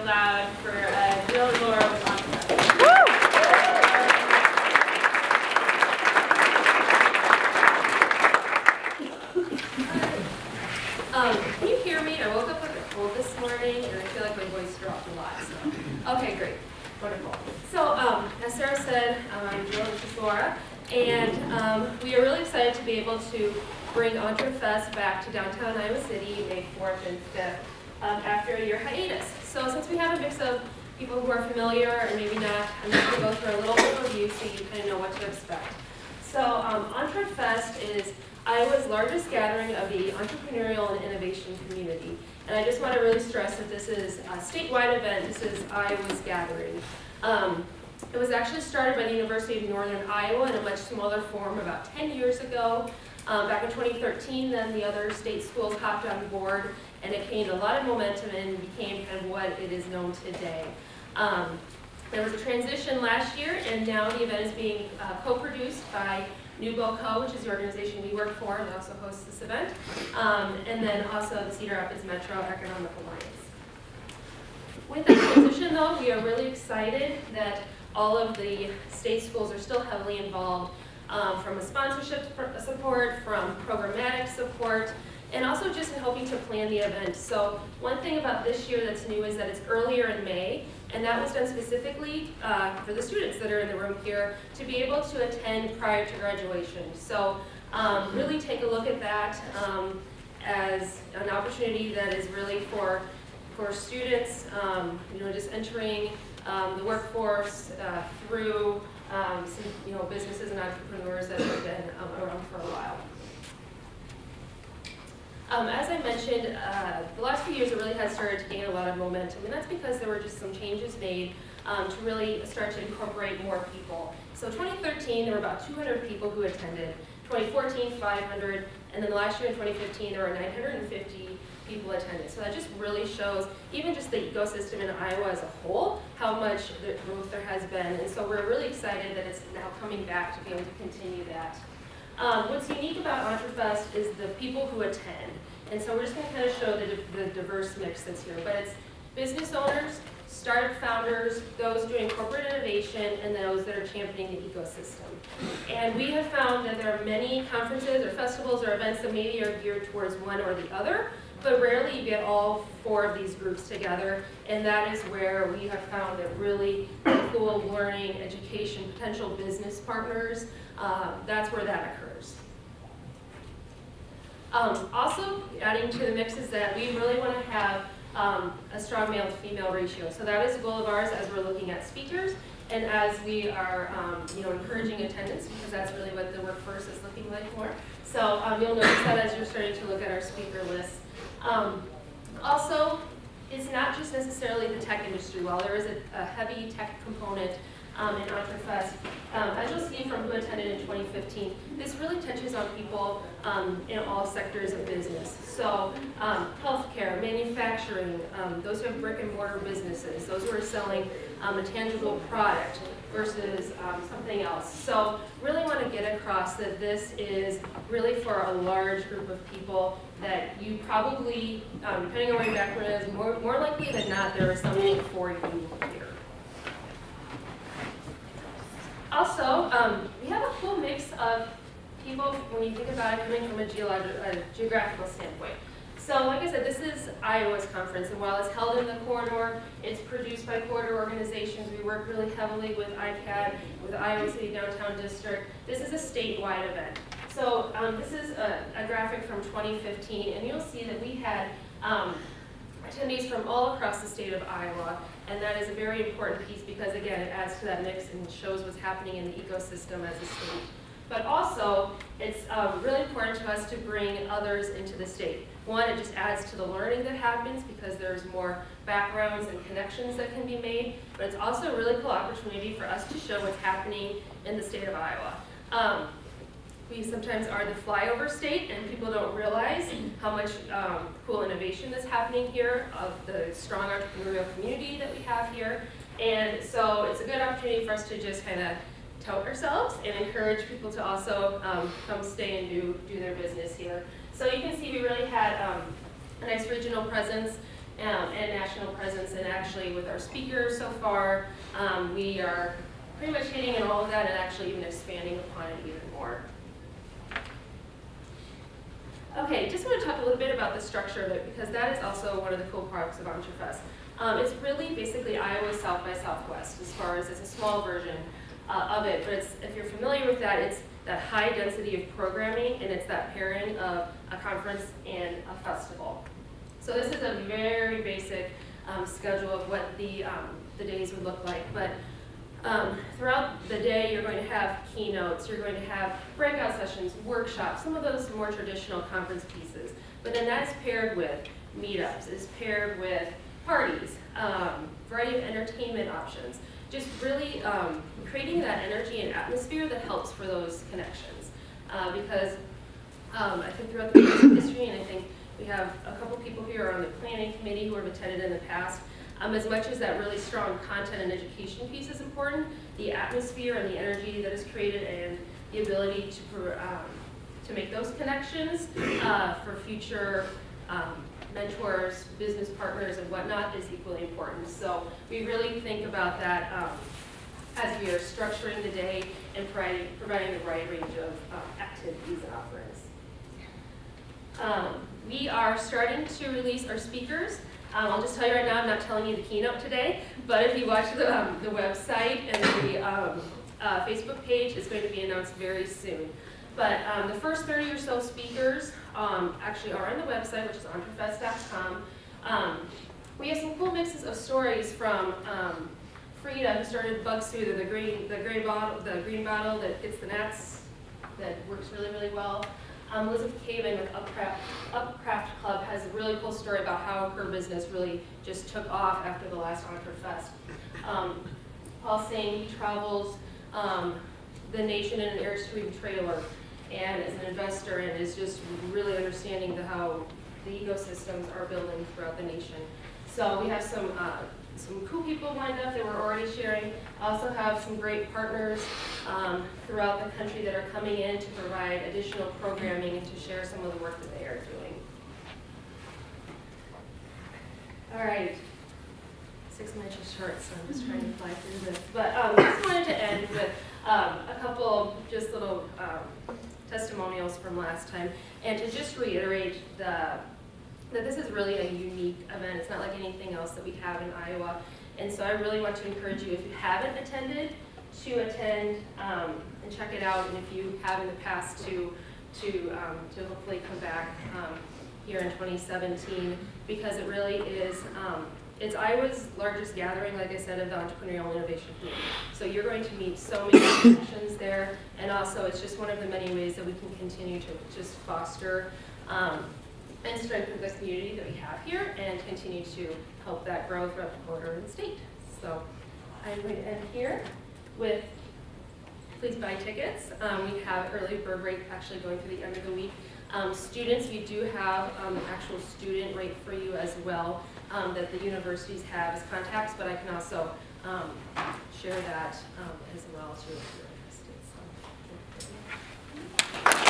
loud for Jill and Laura with EntreFEST. Can you hear me? I woke up with a cold this morning, and I feel like my voice dropped a lot. So, okay, great, wonderful. So, as Sarah said, I'm Jill and this is Laura, and we are really excited to be able to bring EntreFEST back to downtown Iowa City, May 4th and 5th, after a year hiatus. So, since we have a mix of people who are familiar and maybe not, I'm just going to go through a little overview so you kind of know what to expect. So, EntreFEST is Iowa's largest gathering of the entrepreneurial and innovation community. And I just want to really stress that this is a statewide event. This is Iowa's gathering. It was actually started by the University of Northern Iowa in a much smaller form about 10 years ago. Back in 2013, then the other state schools hopped on board, and it gained a lot of momentum and became kind of what it is known today. There was a transition last year, and now the event is being co-produced by NewBoCo, which is the organization we work for, and also hosts this event, and then also the Cedar Rapids Metro Economic Alliance. With that transition, though, we are really excited that all of the state schools are still heavily involved, from a sponsorship support, from programmatic support, and also just in helping to plan the event. So one thing about this year that's new is that it's earlier in May, and that was done specifically for the students that are in the room here to be able to attend prior to graduation. So really take a look at that as an opportunity that is really for students, just entering the workforce through some businesses and entrepreneurs that have been around for a while. As I mentioned, the last few years it really has started to gain a lot of momentum, and that's because there were just some changes made to really start to incorporate more people. So 2013, there were about 200 people who attended. 2014, 500, and then last year in 2015, there were 950 people attended. So that just really shows, even just the ecosystem in Iowa as a whole, how much growth there has been. And so we're really excited that it's now coming back to be able to continue that. What's unique about EntreFEST is the people who attend. And so we're just going to kind of show the diverse mix that's here. But it's business owners, startup founders, those doing corporate innovation, and those that are championing the ecosystem. And we have found that there are many conferences or festivals or events that maybe are geared towards one or the other, but rarely you get all four of these groups together, and that is where we have found that really cool learning, education, potential business partners, that's where that occurs. Also, adding to the mix is that we really want to have a strong male to female ratio. So that is a goal of ours as we're looking at speakers and as we are encouraging attendance, because that's really what the workforce is looking like more. So you'll notice that as you're starting to look at our speaker list. Also, it's not just necessarily the tech industry. While there is a heavy tech component in EntreFEST, as you'll see from who attended in 2015, this really touches on people in all sectors of business. So healthcare, manufacturing, those who have brick and mortar businesses, those who are selling a tangible product versus something else. So really want to get across that this is really for a large group of people that you probably, depending on what your background is, more likely than not, there is something for you here. Also, we have a cool mix of people when you think about it coming from a geographical standpoint. So like I said, this is Iowa's conference, and while it's held in the corridor, it's produced by corridor organizations. We work really heavily with ICAD, with Iowa City Downtown District. This is a statewide event. So this is a graphic from 2015, and you'll see that we had attendees from all across the state of Iowa, and that is a very important piece because, again, it adds to that mix and shows what's happening in the ecosystem as a state. But also, it's really important to us to bring others into the state. One, it just adds to the learning that happens because there's more backgrounds and connections that can be made, but it's also a really cool opportunity for us to show what's happening in the state of Iowa. We sometimes are the flyover state, and people don't realize how much cool innovation that's happening here, of the strong entrepreneurial community that we have here. And so it's a good opportunity for us to just kind of tout ourselves and encourage people to also come stay and do their business here. So you can see we really had a nice regional presence and national presence. And actually with our speakers so far, we are pretty much hitting on all of that and actually even expanding upon it even more. Okay, just want to talk a little bit about the structure of it because that is also one of the cool parts of EntreFEST. It's really basically Iowa's South by Southwest as far as it's a small version of it, but if you're familiar with that, it's that high density of programming and it's that pairing of a conference and a festival. So this is a very basic schedule of what the days would look like, but throughout the day, you're going to have keynotes, you're going to have breakout sessions, workshops, some of those more traditional conference pieces. But then that's paired with meetups, it's paired with parties, variety of entertainment options. Just really creating that energy and atmosphere that helps for those connections. Because I think throughout the history, and I think we have a couple people here on the planning committee who have attended in the past, as much as that really strong content and education piece is important, the atmosphere and the energy that is created and the ability to make those connections for future mentors, business partners, and whatnot is equally important. So we really think about that as we are structuring the day and providing the right range of activities and offerings. We are starting to release our speakers. I'll just tell you right now, I'm not telling you the keynote today, but if you watch the website and the Facebook page, it's going to be announced very soon. But the first 30 or so speakers actually are on the website, which is entrefest.com. We have some cool mixes of stories from Frida, who started Bug Soother, the green bottle that gets the gnats, that works really, really well. Elizabeth Caven with Upcraft Club has a really cool story about how her business really just took off after the last EntreFEST. Paul Singh, he travels the nation in an Airstream trailer and as an investor and is just really understanding how the ecosystems are building throughout the nation. So we have some cool people lined up that we're already sharing. I also have some great partners throughout the country that are coming in to provide additional programming and to share some of the work that they are doing. All right, 6 minutes is short, so I'm just trying to fly through this. But I just wanted to end with a couple just little testimonials from last time and to just reiterate that this is really a unique event. It's not like anything else that we have in Iowa. And so I really want to encourage you, if you haven't attended, to attend and check it out. And if you have in the past, to hopefully come back here in 2017, because it really is, it's Iowa's largest gathering, like I said, of the entrepreneurial innovation community. So you're going to meet so many connections there. And also it's just one of the many ways that we can continue to just foster and strengthen the community that we have here and continue to help that grow throughout the quarter and the state. So I'm going to end here with please buy tickets. We have early bird rate actually going through the end of the week. Students, we do have an actual student rate for you as well that the universities have as contacts, but I can also share that as well too if you're interested. So.